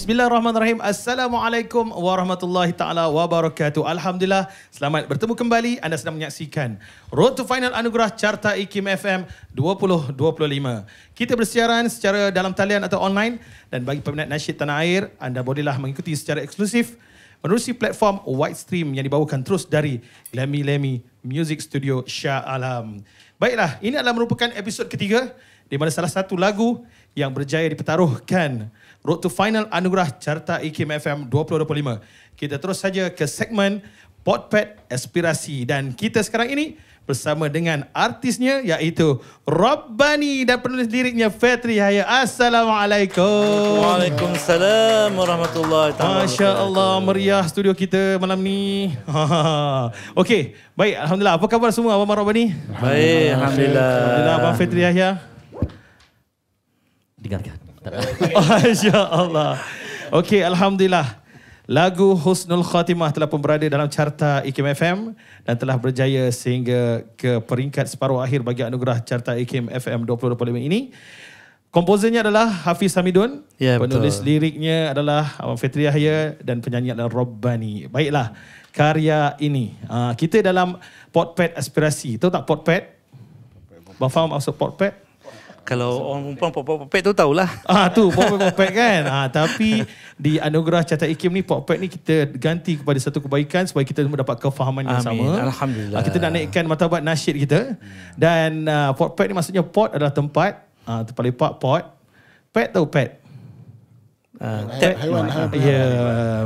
Bismillahirrahmanirrahim. Assalamualaikum warahmatullahi taala wabarakatuh. Alhamdulillah, selamat bertemu kembali. Anda sedang menyaksikan Road to Final Anugerah Carta IKIM FM 2025. Kita bersiaran secara dalam talian atau online, dan bagi peminat nasyid tanah air, anda bolehlah mengikuti secara eksklusif menerusi platform Widestream yang dibawakan terus dari Lemmy Lemmy Music Studio Shah Alam. Baiklah, ini adalah merupakan episod ketiga di mana salah satu lagu yang berjaya dipertaruhkan Road to Final Anugerah Carta IKIM FM 2025. Kita terus saja ke segmen Potpet Aspirasi, dan kita sekarang ini bersama dengan artisnya iaitu Robbani dan penulis liriknya Fitri Yahya. Assalamualaikum. Waalaikumsalam warahmatullahi wabarakatuh. Masya Allah, meriah studio kita malam ni. Okey, baik, alhamdulillah. Apa khabar semua Abang Robbani? Baik, alhamdulillah. Alhamdulillah. Abang Fitri Yahya? Dengarkan. Masya Allah. Okey, alhamdulillah. Lagu Husnul Khatimah telah pun berada dalam carta IKIM FM dan telah berjaya sehingga ke peringkat separuh akhir bagi anugerah carta IKIM FM 2025 ini. Komposernya adalah Hafiz Hamidun. Ya, penulis betul. liriknya adalah Abang Fitri Yahya dan penyanyi adalah Robbani. Baiklah, karya ini kita dalam Potpet Aspirasi. Tahu tak Potpet? Bang faham maksud Potpet? Kalau orang perempuan popet tu tahulah. Tu Potpet kan. Tapi di anugerah carta IKIM ni, Potpet ni kita ganti kepada satu kebaikan supaya kita semua dapat kefahaman yang Amin. sama. Alhamdulillah. Kita nak naikkan martabat nasyid kita. Dan Potpet ni maksudnya pot adalah tempat, tempat lepak pot. Pet tahu pet? Haiwan. Ya,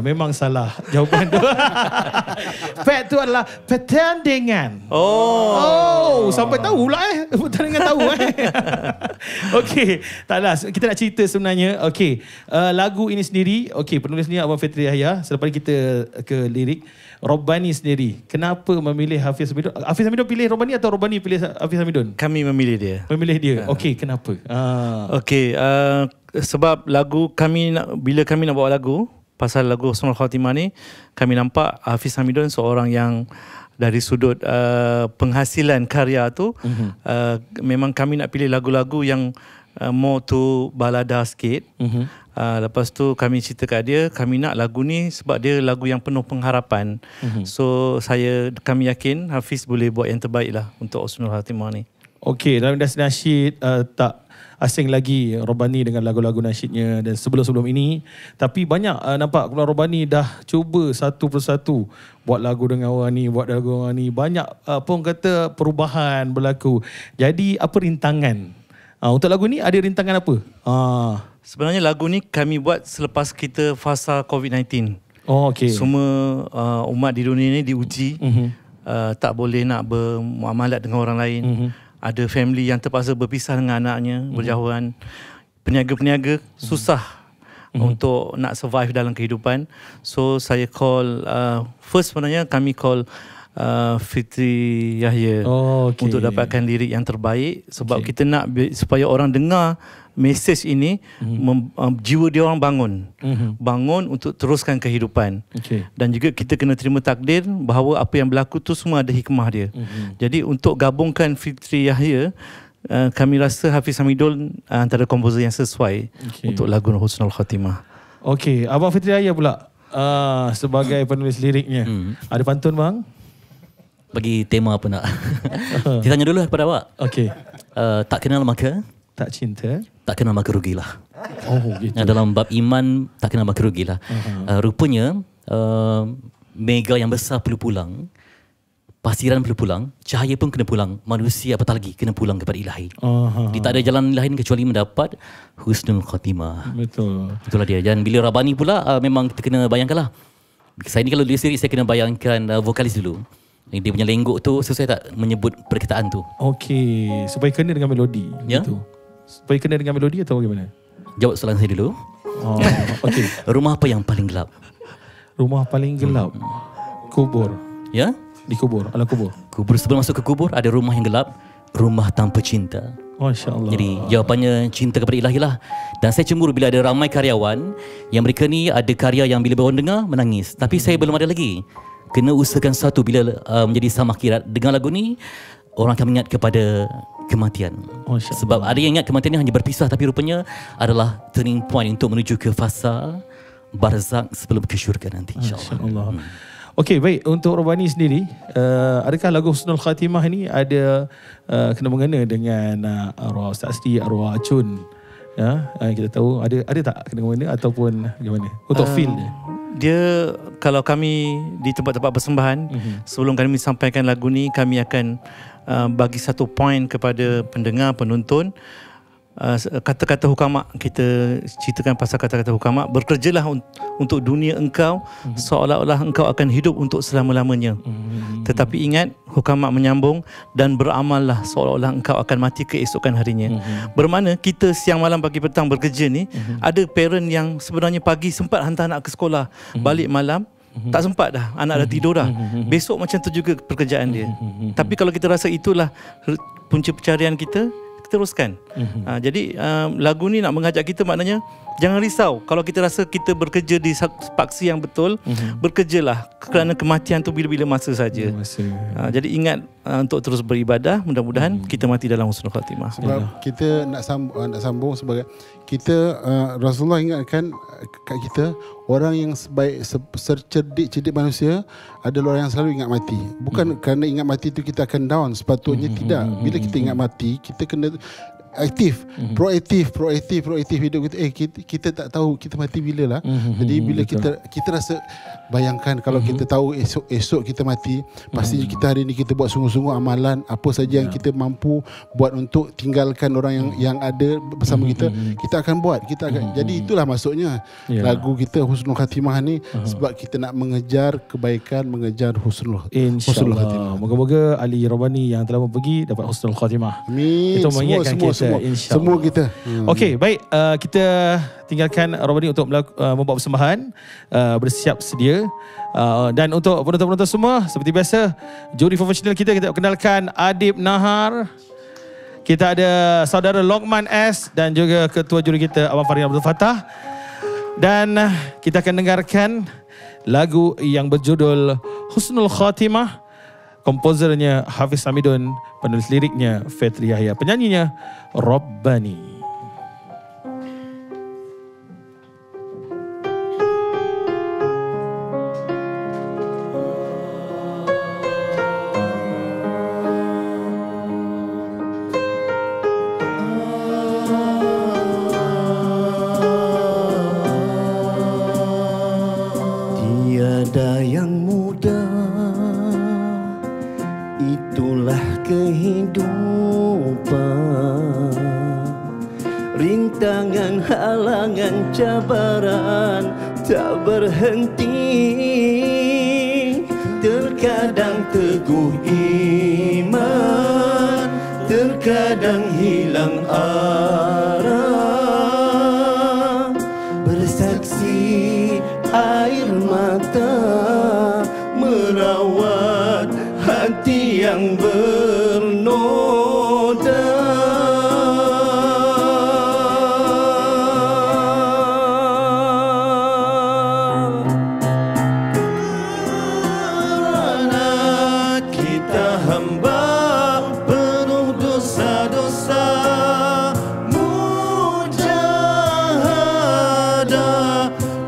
memang salah jawapan tu. Pet tu adalah pertandingan. Oh, sampai tahu pula pertandingan tahu Okey, taklah, kita nak cerita sebenarnya. Okey, lagu ini sendiri, penulis ni Abang Fitri Yahya. Selepas kita ke lirik, Robbani sendiri, kenapa memilih Hafiz Hamidun? Hafiz Hamidun pilih Robbani atau Robbani pilih Hafiz Hamidun? Kami memilih dia. Memilih dia. Okey, kenapa? Okey, sebab lagu bila kami nak bawa lagu pasal lagu Husnul Khatimah ni, kami nampak Hafiz Hamidun seorang yang dari sudut penghasilan karya tu, memang kami nak pilih lagu-lagu yang more to balada sikit. Lepas tu kami cerita kat dia, kami nak lagu ni sebab dia lagu yang penuh pengharapan. So kami yakin Hafiz boleh buat yang terbaik lah untuk Husnul Khatimah ni. Okey, dalam industri nasyid tak asing lagi Robbani dengan lagu-lagu nasyidnya dan sebelum-sebelum ini. Tapi banyak nampak kalau Robbani dah cuba satu persatu buat lagu dengan orang ni, buat lagu dengan orang ni. Banyak pun kata perubahan berlaku. Jadi apa rintangan? Untuk lagu ni ada rintangan apa? Sebenarnya lagu ni kami buat selepas kita fasa COVID-19. Oh, okey. Semua umat di dunia ni diuji. Tak boleh nak bermuamalat dengan orang lain. Ada family yang terpaksa berpisah dengan anaknya, berjauhan. Peniaga-peniaga susah untuk nak survive dalam kehidupan. So saya call, first sebenarnya kami call Fitri Yahya untuk dapatkan lirik yang terbaik. Sebab kita nak supaya orang dengar mesej ini, jiwa dia orang bangun untuk teruskan kehidupan. Dan juga kita kena terima takdir bahawa apa yang berlaku tu semua ada hikmah dia. Jadi untuk gabungkan Fitri Yahya, kami rasa Hafiz Hamidun antara komposer yang sesuai untuk lagu Husnul Khatimah. Okey, Abang Fitri Yahya pula sebagai penulis liriknya, ada pantun bang? Bagi tema apa nak? Kita tanya dulu kepada awak. Okey. Tak kenal maka tak cinta, tak kenal maka rugilah. Oh gitu. Dalam bab iman, tak kenal maka rugilah. Rupanya mega yang besar perlu pulang, pasiran perlu pulang, cahaya pun kena pulang, manusia apatah lagi kena pulang kepada ilahi. Dia tak ada jalan lain kecuali mendapat Husnul Khatimah. Betul. Itulah dia. Dan bila Robbani pula, memang kita kena bayangkanlah. Saya ni kalau tulis lirik, saya kena bayangkan vokalis dulu. Dia punya lenggok tu sesuai tak menyebut perkataan tu? Okey, supaya kena dengan melodi. Ya? Gitu. Supaya kena dengan melodi atau bagaimana? Jawab soalan saya dulu. Okey. Rumah apa yang paling gelap? Rumah paling gelap. Kubur. Ya? Dikubur, alam kubur. Kubur, sebelum masuk ke kubur ada rumah yang gelap, rumah tanpa cinta. Masya-Allah. Jadi jawapannya cinta kepada ilahi lah. Dan saya cemburu bila ada ramai karyawan yang mereka ni ada karya yang bila orang dengar menangis. Tapi saya belum ada lagi. Kena usahakan satu bila menjadi sama akhirat. Dengan lagu ni orang akan mengingat kepada kematian. Sebab ada yang ingat kematian ni hanya berpisah, tapi rupanya adalah turning point untuk menuju ke fasa barzak sebelum ke syurga nanti, insyaAllah. Okey, baik. Untuk Robani sendiri, adakah lagu Husnul Khatimah ni ada kena mengena dengan arwah Ustaz Asti, arwah Cun? Ya, kita tahu ada tak kena mengena ataupun bagaimana? Untuk feel dia, kalau kami di tempat-tempat persembahan, sebelum kami sampaikan lagu ni, kami akan bagi satu poin kepada pendengar, penonton. Kata-kata hukama, kita ceritakan pasal kata-kata hukama. Bekerjalah untuk dunia engkau seolah-olah engkau akan hidup untuk selama-lamanya. Tetapi ingat, hukama menyambung, dan beramallah seolah-olah engkau akan mati keesokan harinya. Bermakna kita siang malam pagi petang bekerja ni, ada parent yang sebenarnya pagi sempat hantar anak ke sekolah, balik malam tak sempat dah, anak dah tidur dah. Besok macam tu juga pekerjaan dia. Tapi kalau kita rasa itulah punca pencarian kita, teruskan. Jadi lagu ni nak mengajak kita, maknanya jangan risau kalau kita rasa kita bekerja di paksi yang betul. Bekerjalah, kerana kematian tu bila-bila masa saja. Jadi ingat untuk terus beribadah. Mudah-mudahan kita mati dalam husnul khatimah. Sebab kita nak sambung sebagai kita, Rasulullah ingatkan kat kita, orang yang secerdik-cerdik manusia adalah orang yang selalu ingat mati. Bukan kerana ingat mati tu kita akan down, sepatutnya tidak. Bila kita ingat mati, kita kena aktif, proaktif hidup kita. Kita tak tahu kita mati bila lah. Jadi bila kita rasa, bayangkan kalau kita tahu esok kita mati, pastinya kita hari ni kita buat sungguh-sungguh amalan apa saja yang kita mampu buat untuk tinggalkan orang yang ada bersama kita, kita akan buat, kita akan. Jadi itulah maksudnya lagu kita Husnul Khatimah ni, sebab kita nak mengejar kebaikan, mengejar husnul khatimah. Moga-moga Ali Robani yang telah pergi dapat Husnul Khatimah. Amin. Itu mengingatkan kita, semua kita. Okey, baik. Kita tinggalkan Robani untuk membawa persembahan. Bersiap sedia. Dan untuk penonton-penonton semua, seperti biasa, juri profesional kita kenalkan Adib Nahar. Kita ada saudara Lokman S dan juga ketua juri kita Abang Farid Abdul Fattah. Dan kita akan dengarkan lagu yang berjudul Husnul Khatimah. Komposernya Hafiz Hamidun, penulis liriknya Fetri Yahya, penyanyinya Rabbani. Tiada yang mudah, itulah kehidupan. Rintangan, halangan, cabaran tak berhenti. Terkadang teguh iman, terkadang hilang arah. Bersaksi air mata, merawat hati yang bernoda. Kerana kita hamba penuh dosa-dosa, mujahadah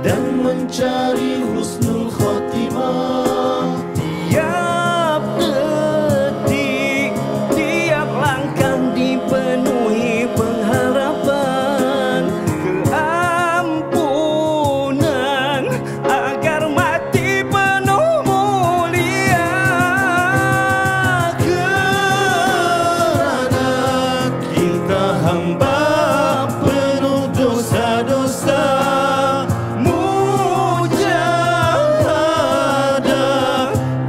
dan mencari husnul khatimah. Tiap detik, tiap langkah dipenuhi pengharapan keampunan, agar mati penuh mulia. Kerana kita hamba penuh dosa-dosa, mujahadah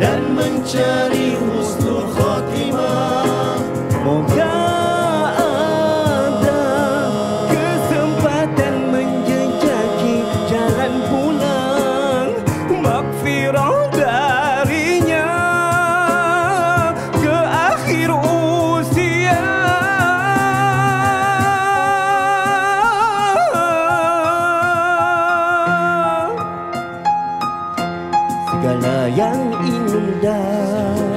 dan mencari husnul khatimah. Moga ada kesempatan menjejaki jalan pulang, maghfirah darinya ke akhir usia. Segala yang indah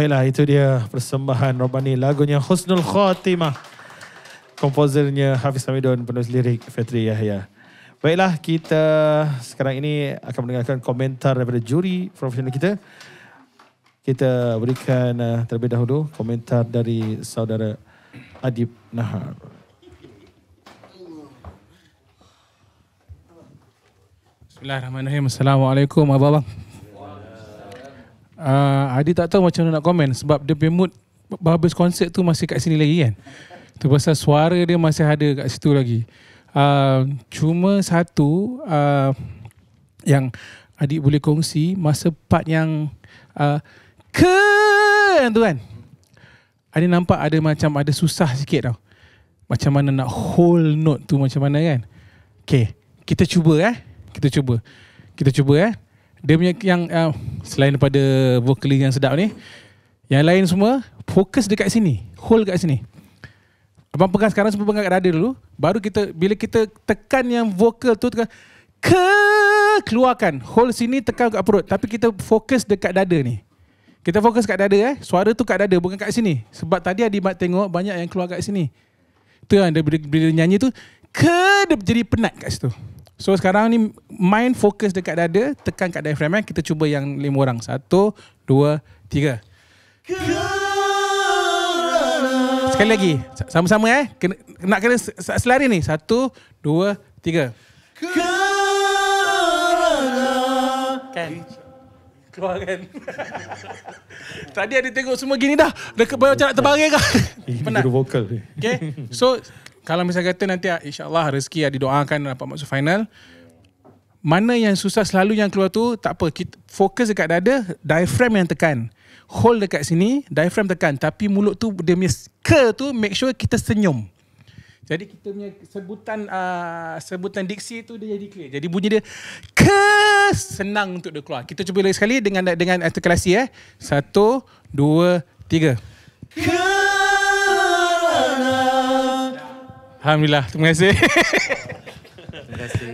Baiklah, itu dia persembahan Rabbani, lagunya Husnul Khatimah. Komposernya Hafiz Hamidun, penulis lirik Fitri Yahya. Baiklah, kita sekarang ini akan mendengarkan komentar daripada juri profesional kita. Kita berikan terlebih dahulu komentar dari saudara Adib Nahar. Bismillahirrahmanirrahim. Assalamualaikum abang. Adi tak tahu macam mana nak komen sebab dia punya mood habis konsert tu masih kat sini lagi kan. Tu pasal suara dia masih ada kat situ lagi. Cuma satu yang adik boleh kongsi masa part yang tu kan. Adik nampak ada macam ada susah sikit tau. Macam mana nak hold note tu macam mana kan. Okay, kita cuba Kita cuba Dia punya yang selain daripada vokalis yang sedap ni, yang lain semua fokus dekat sini, hold kat sini. Abang pegang sekarang, semua pegang kat dada dulu. Baru kita, bila kita tekan yang vokal tu, tekan keluarkan, hold sini, tekan kat perut. Tapi kita fokus dekat dada ni. Kita fokus kat dada suara tu kat dada, bukan kat sini. Sebab tadi Adimat tengok banyak yang keluar kat sini. Tu yang bila nyanyi tu dia jadi penat kat situ. So sekarang ni mind fokus dekat dada, tekan kat diaphragm. Kita cuba yang 5 orang. 1, 2, 3. Sekali lagi. Sama-sama nak kena selari ni. 1, 2, 3. Kan? Keluar kan? Tadi ada tengok semua gini dah. Dekat macam nak terbaring kan? Penat. Vokal. Okay. So kalau misalnya kata nanti insyaAllah rezeki didoakan dapat masuk final, mana yang susah selalu yang keluar tu, tak apa. Kita fokus dekat dada, diaphragm yang tekan. Hold dekat sini, diaphragm tekan. Tapi mulut tu, dia punya tu make sure kita senyum. Jadi kita punya sebutan diksi tu dia jadi clear. Jadi bunyi dia senang untuk dia keluar. Kita cuba lagi sekali dengan artikulasi 1, 2, 3. Alhamdulillah, terima kasih. Terima kasih.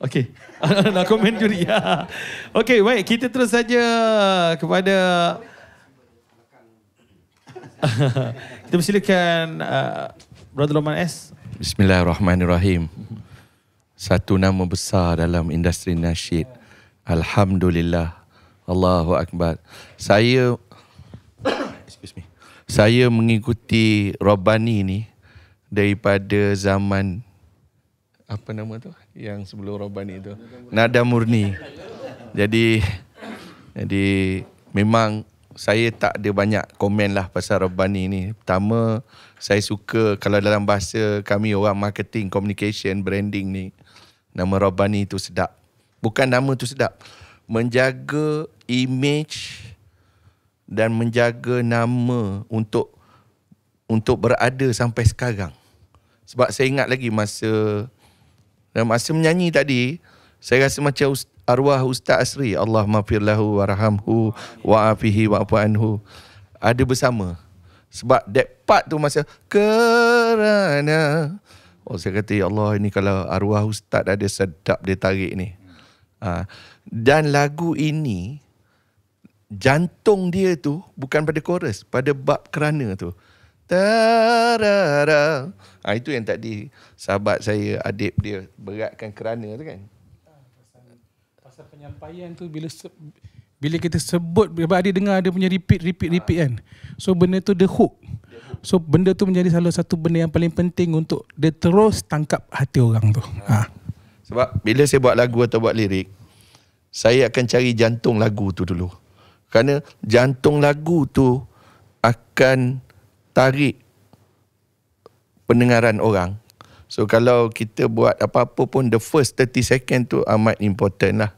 Okey. Nak komen juri. Okey, baik. Kita terus saja kepada kita persilakan Brother Loman S. Bismillahirrahmanirrahim. Satu nama besar dalam industri nasyid. Alhamdulillah. Allahu Akbar. Saya mengikuti Rabbani ni daripada zaman apa nama tu? Yang sebelum Rabbani tu. Nada Murni. Jadi memang saya tak ada banyak komen lah pasal Rabbani ni. Pertama, saya suka kalau dalam bahasa kami orang marketing, communication, branding ni, nama Rabbani tu sedap. Bukan nama tu sedap. Menjaga image dan menjaga nama untuk berada sampai sekarang. Sebab saya ingat lagi masa menyanyi tadi, saya rasa macam arwah Ustaz Asri, Allah maghfir lahu warhamhu wa'afihi wa'fu anhu, ada bersama. Sebab that part tu masa kerana saya kata, ya Allah, ini kalau arwah Ustaz ada, sedap dia tarik ni. Dan lagu ini jantung dia tu bukan pada chorus, pada bab kerana tu. Tarara. Itu yang tadi sahabat saya, adik dia beratkan kerana tu kan. Pasal penyampaian tu bila kita sebut, bila dia dengar dia punya repeat kan. So benda tu the hook. So benda tu menjadi salah satu benda yang paling penting untuk dia terus tangkap hati orang tu. Sebab bila saya buat lagu atau buat lirik, saya akan cari jantung lagu tu dulu. Kerana jantung lagu tu akan tarik pendengaran orang. So kalau kita buat apa-apa pun, the first 30 second tu amat important lah.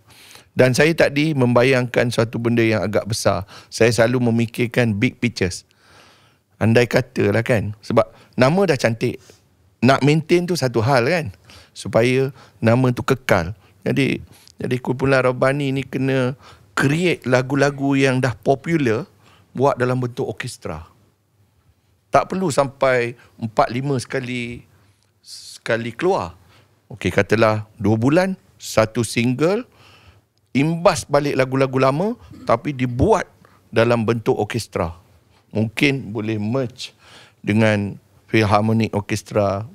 Dan saya tadi membayangkan suatu benda yang agak besar. Saya selalu memikirkan big pictures. Andai kata lah kan, sebab nama dah cantik, nak maintain tu satu hal kan, supaya nama tu kekal. Jadi kumpulan Rabbani ni kena create lagu-lagu yang dah popular, buat dalam bentuk orkestra. Tak perlu sampai 4-5 sekali keluar. Okey, katalah 2 bulan, 1 single, imbas balik lagu-lagu lama, tapi dibuat dalam bentuk orkestra. Mungkin boleh merge dengan Philharmonic Orchestra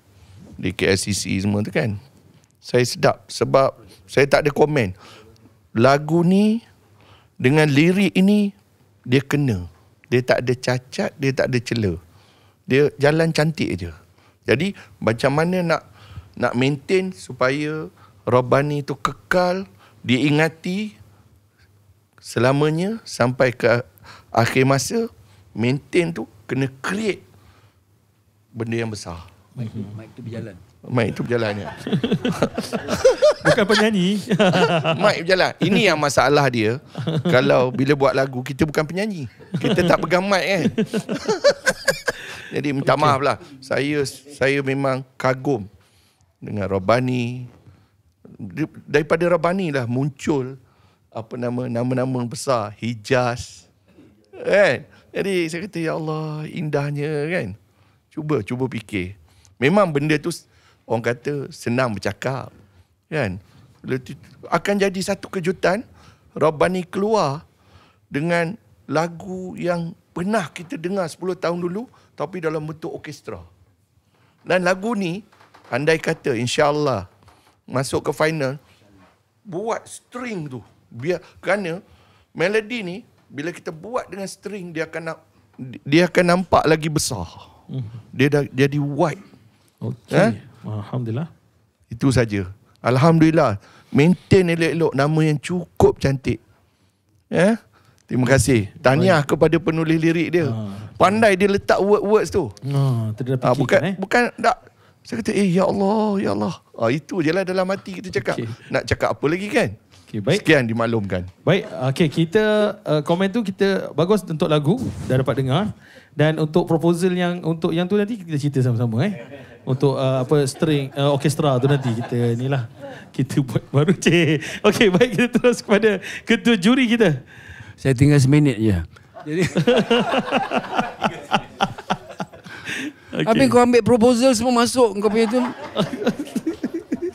di KLCC semua tu kan. Saya sedap sebab saya tak ada komen. Lagu ni dengan lirik ini dia kena. Dia tak ada cacat, dia tak ada cela. Dia jalan cantik je. Jadi macam mana nak maintain supaya Rabbani tu kekal diingati selamanya sampai ke akhir masa. Maintain tu kena create benda yang besar. Mic tu berjalan. Mic tu berjalan ya. Bukan penyanyi. Mic berjalan. Ini yang masalah dia. Kalau bila buat lagu kita bukan penyanyi. Kita tak pegang mic kan. Jadi minta maaf lah. Saya memang kagum dengan Rabbani. Daripada Rabbani lah muncul nama-nama besar, Hijaz. Kan? Jadi saya kata ya Allah indahnya kan. Cuba fikir. Memang benda tu orang kata senang bercakap. Kan? Akan jadi satu kejutan Rabbani keluar dengan lagu yang pernah kita dengar 10 tahun dulu tapi dalam bentuk orkestra. Dan lagu ni andai kata insya-Allah masuk ke final buat string tu. Kerana melodi ni bila kita buat dengan string dia akan nampak lagi besar. Dia dah jadi wide. Okey. Alhamdulillah. Itu saja. Alhamdulillah. Maintain elok-elok nama yang cukup cantik. Terima kasih. Tahniah kepada penulis lirik dia. Pandai dia letak words tu. Bukan tak. Saya kata ya Allah. Itu je lah dalam hati kita cakap. Nak cakap apa lagi kan? Okay, baik. Sekian dimaklumkan. Baik, kita komen tu kita bagus untuk lagu dah dapat dengar dan untuk proposal yang untuk yang tu nanti kita cerita sama-sama Untuk string orkestra tu nanti kita inilah kita buat baru Okey, baik kita terus kepada ketua juri kita. Saya tinggal seminit je. Jadi habis kau ambil proposal semua masuk kau punya tu.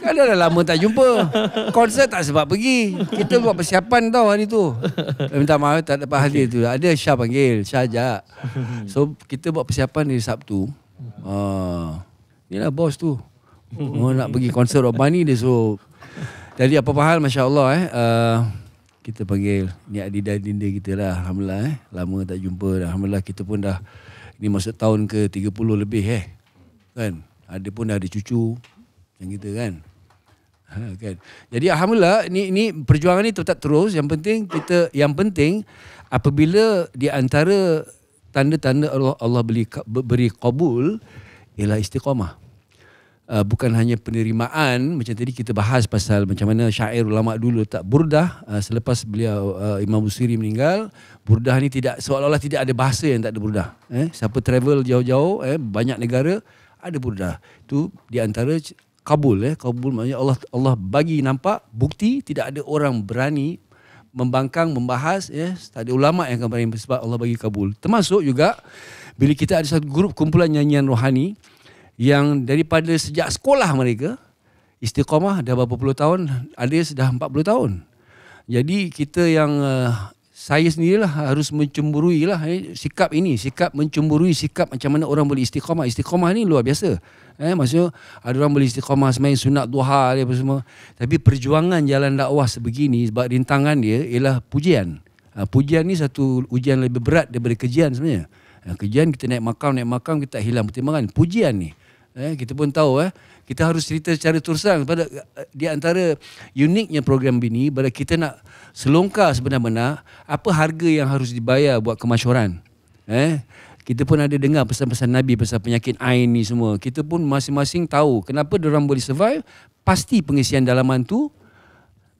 Kan dah lama tak jumpa. Konsert tak sebab pergi. Kita buat persiapan tau hari tu. Minta maaf tak dapat hadir tu. Ada Syah panggil, Syah ajak. So kita buat persiapan di Sabtu. Inilah bos tu. Nak pergi konsert Rabbani dia suruh. Jadi apa-apa hal masya-Allah kita panggil ni Adida Dinda kita lah. Alhamdulillah lama tak jumpa dah. Alhamdulillah kita pun dah ni masuk tahun ke 30 lebih kan. Ada pun dah ada cucu yang kita kan. Kan. Jadi alhamdulillah ni perjuangan ni tetap terus. Yang penting apabila di antara tanda-tanda Allah beri qabul ialah istiqamah. Bukan hanya penerimaan macam tadi kita bahas pasal macam mana syair ulama dulu tak burdah selepas beliau Imam Busiri meninggal. Burdah ni tidak seolah-olah tidak ada bahasa yang tak ada burdah. Siapa travel jauh-jauh banyak negara ada burdah. Itu di antara kabul kabul maknanya Allah bagi nampak bukti tidak ada orang berani membangkang membahas tak ada ulama yang akan berani sebab Allah bagi kabul. Termasuk juga bila kita ada satu grup kumpulan nyanyian rohani yang daripada sejak sekolah mereka istiqamah dah berapa puluh tahun, ada sudah 40 tahun. Jadi kita yang saya sendirilah harus mencemburui lah sikap ini, sikap mencemburui, sikap macam mana orang boleh istiqamah. Istiqamah ni luar biasa. Maksudnya ada orang boleh istiqamah semain sunat duha dia apa semua. Tapi perjuangan jalan dakwah sebegini sebab rintangan dia ialah pujian. Pujian ni satu ujian lebih berat daripada kejian sebenarnya. Kejian kita naik makam kita tak hilang pertimbangan. Pujian ni kita pun tahu kita harus cerita secara terang pada di antara uniknya program ini pada kita nak selongkar sebenar-benar apa harga yang harus dibayar buat kemasyhuran. Kita pun ada dengar pesan-pesan Nabi pasal penyakit ain ni semua. Kita pun masing-masing tahu kenapa diorang boleh survive. Pasti pengisian dalaman tu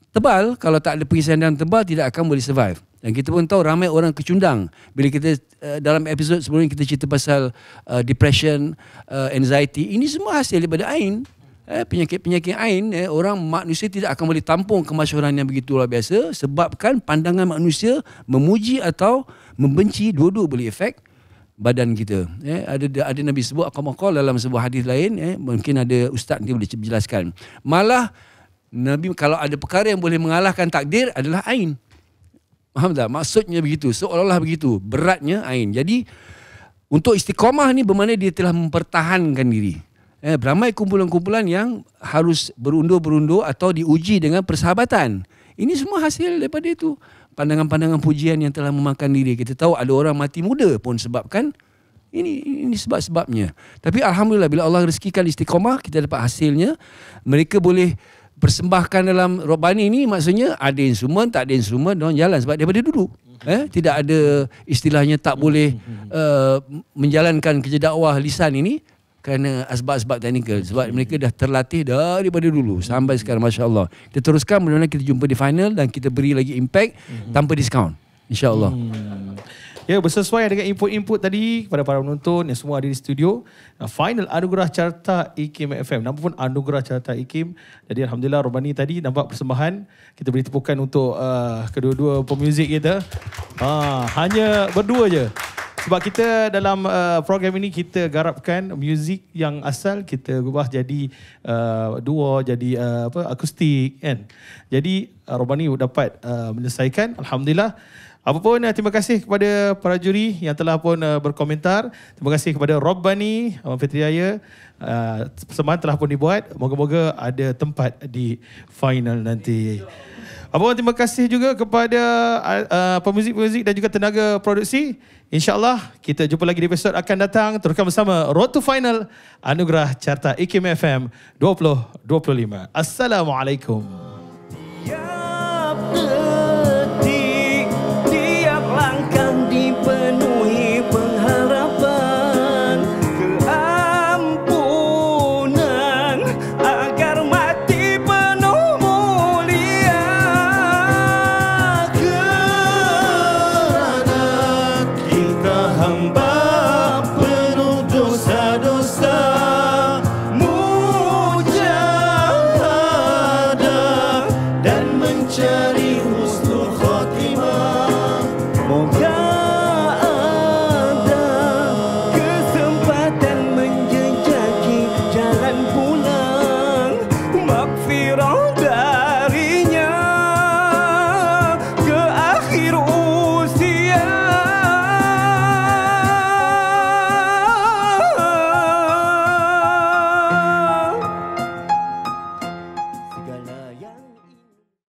tebal. Kalau tak ada pengisian dalam tebal tidak akan boleh survive. Dan kita pun tahu ramai orang kecundang. Bila kita dalam episod sebelum kita cerita pasal depression, anxiety, ini semua hasil daripada ain. Penyakit-penyakit ain, orang manusia tidak akan boleh tampung kemasyhuran yang begitu luar biasa sebabkan pandangan manusia memuji atau membenci dua-dua boleh efek badan kita. Ada Nabi sebut aqamaqal dalam sebuah hadis lain, mungkin ada ustaz nanti boleh jelaskan. Malah Nabi kalau ada perkara yang boleh mengalahkan takdir adalah ain. Faham tak? Maksudnya begitu. Seolah-olah begitu. Beratnya ain. Jadi untuk istiqamah ni bermakna dia telah mempertahankan diri. Beramai kumpulan-kumpulan yang harus berundur-berundur atau diuji dengan persahabatan. Ini semua hasil daripada itu. Pandangan-pandangan pujian yang telah memakan diri. Kita tahu ada orang mati muda pun sebabkan ini sebab-sebabnya. Tapi alhamdulillah bila Allah rezekikan istiqamah, kita dapat hasilnya. Mereka boleh persembahkan dalam Rabbani ni, maksudnya ada instrumen, tak ada instrumen, diorang jalan sebab daripada dulu. Tidak ada istilahnya tak boleh menjalankan kerja dakwah lisan ini kerana asbab-asbab teknikal. Sebab mereka dah terlatih daripada dulu sampai sekarang, Masya Allah. Kita teruskan, mudah-mudahan kita jumpa di final dan kita beri lagi impact tanpa diskaun, InsyaAllah. Ya, bersesuaian dengan input-input tadi kepada para penonton yang semua ada di studio. Final Anugerah Carta IKIM FM. Nama pun Anugerah Carta IKIM. Jadi alhamdulillah Robani tadi nampak persembahan. Kita beri tepukan untuk kedua-dua pemuzik kita. Hanya berdua je. Sebab kita dalam program ini kita garapkan muzik yang asal kita ubah jadi duo, jadi akustik kan. Jadi Robani dapat menyelesaikan, alhamdulillah. Apapun, terima kasih kepada para juri yang telah pun berkomentar. Terima kasih kepada Rabbani, Abang Fitriaya. Persembahan telah pun dibuat. Moga-moga ada tempat di final nanti. Apapun, terima kasih juga kepada pemuzik-pemuzik dan juga tenaga produksi. InsyaAllah kita jumpa lagi di episod akan datang. Teruskan bersama Road to Final Anugerah Carta IKIM FM 2025. Assalamualaikum. Dipenuhi pengharapan keampunan agar mati penuh mulia, kerana kita hamba penuh dosa-dosa, mujahadah dan mencari